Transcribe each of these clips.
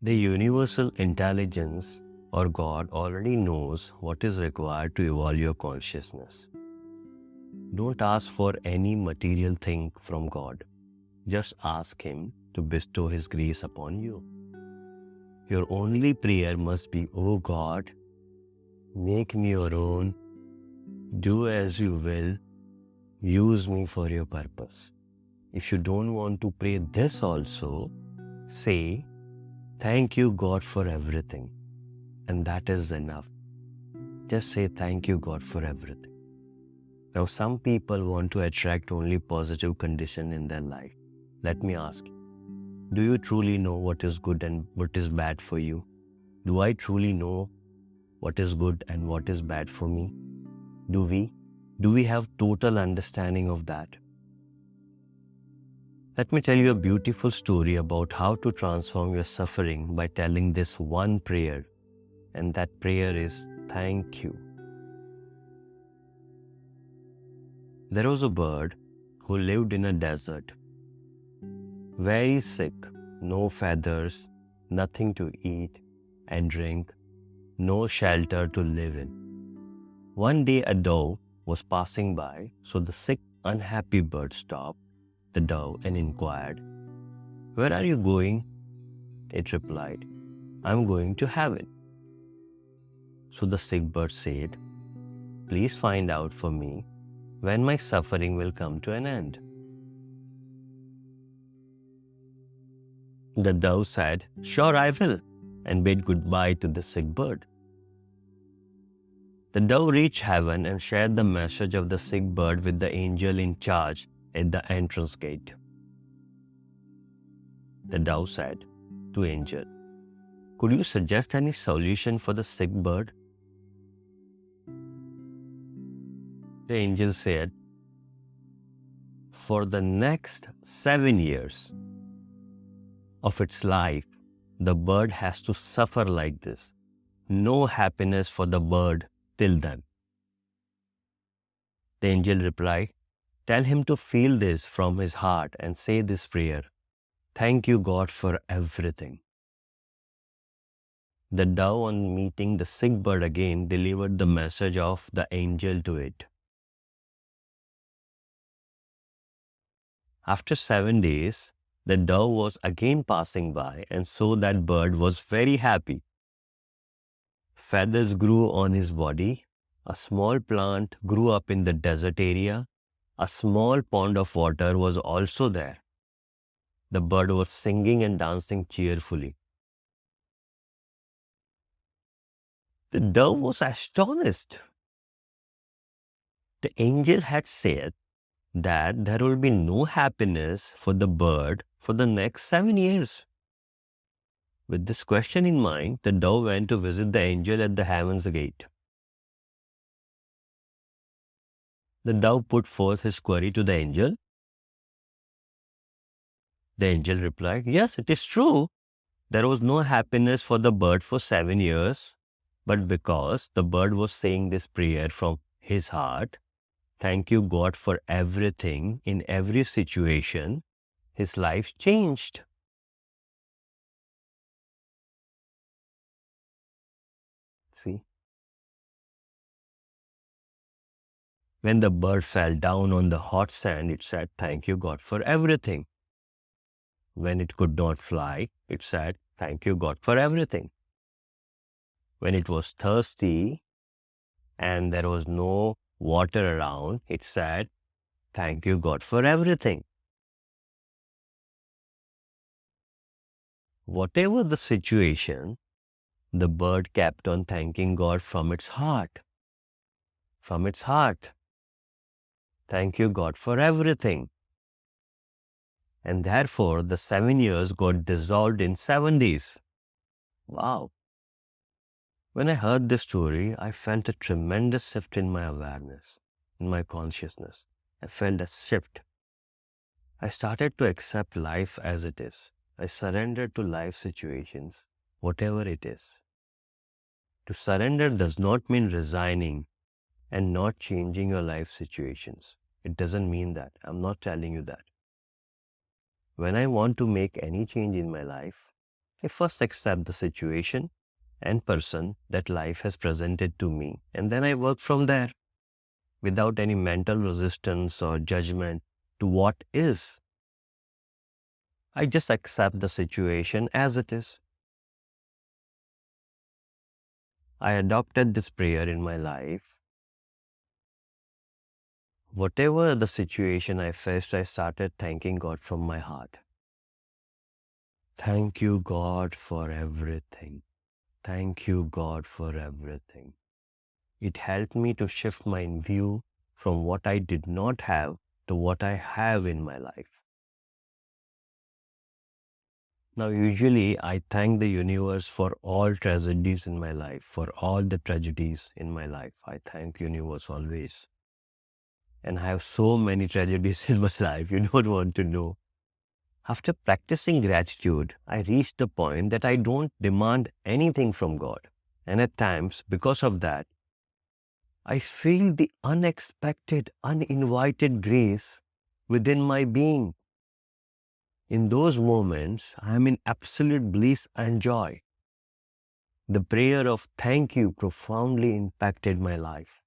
The universal intelligence or God already knows what is required to evolve your consciousness. Don't ask for any material thing from God. Just ask Him to bestow His grace upon you. Your only prayer must be, "Oh God, make me your own. Do as you will. Use me for your purpose." If you don't want to pray this also, say, "Thank you, God, for everything." And that is enough. Just say, "Thank you, God, for everything." Now, some people want to attract only positive condition in their life. Let me ask you, do you truly know what is good and what is bad for you? Do I truly know what is good and what is bad for me? Do we? Do we have total understanding of that? Let me tell you a beautiful story about how to transform your suffering by telling this one prayer, and that prayer is thank you. There was a bird who lived in a desert, very sick, no feathers, nothing to eat and drink, no shelter to live in. One day a dove was passing by, so the sick, unhappy bird stopped the dove and inquired, "Where are you going?" It replied, "I'm going to heaven." So the sick bird said, "Please find out for me when my suffering will come to an end." The dove said, "Sure, I will," and bid goodbye to the sick bird. The dove reached heaven and shared the message of the sick bird with the angel in charge at the entrance gate. The dove said to angel, "Could you suggest any solution for the sick bird?" The angel said, "For the next 7 years of its life, the bird has to suffer like this. No happiness for the bird till then." The angel replied, "Tell him to feel this from his heart and say this prayer. Thank you, God, for everything." The dove, on meeting the sick bird again, delivered the message of the angel to it. After 7 days, the dove was again passing by and saw that bird was very happy. Feathers grew on his body. A small plant grew up in the desert area. A small pond of water was also there. The bird was singing and dancing cheerfully. The dove was astonished. The angel had said that there will be no happiness for the bird for the next 7 years. With this question in mind, the dove went to visit the angel at the heaven's gate. The dove put forth his query to the angel. The angel replied, "Yes, it is true. There was no happiness for the bird for 7 years, but because the bird was saying this prayer from his heart, thank you, God, for everything in every situation, his life changed." See? When the bird fell down on the hot sand, it said, "Thank you, God, for everything." When it could not fly, it said, "Thank you, God, for everything." When it was thirsty and there was no water around, it said, "Thank you, God, for everything." Whatever the situation, the bird kept on thanking God from its heart. From its heart. Thank you, God, for everything. And therefore, the 7 years got dissolved in 7 days. Wow. When I heard this story, I felt a tremendous shift in my awareness, in my consciousness. I felt a shift. I started to accept life as it is. I surrendered to life situations, whatever it is. To surrender does not mean resigning and not changing your life situations. It doesn't mean that. I'm not telling you that. When I want to make any change in my life, I first accept the situation and person that life has presented to me, and then I work from there without any mental resistance or judgment to what is. I just accept the situation as it is. I adopted this prayer in my life. Whatever the situation I faced, I started thanking God from my heart. Thank you, God, for everything. Thank you, God, for everything. It helped me to shift my view from what I did not have to what I have in my life. Now, usually, I thank the universe for all tragedies in my life, for all the tragedies in my life. I thank universe always. And I have so many tragedies in my life, you don't want to know. After practicing gratitude, I reached the point that I don't demand anything from God. And at times, because of that, I feel the unexpected, uninvited grace within my being. In those moments, I am in absolute bliss and joy. The prayer of thank you profoundly impacted my life.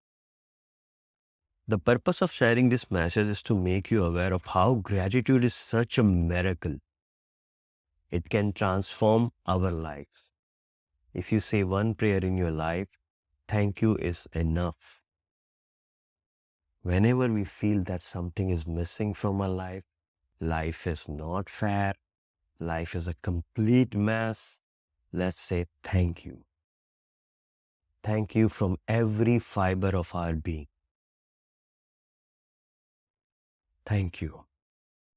The purpose of sharing this message is to make you aware of how gratitude is such a miracle. It can transform our lives. If you say one prayer in your life, thank you is enough. Whenever we feel that something is missing from our life is not fair, life is a complete mess, let's say thank you. Thank you from every fiber of our being. Thank you.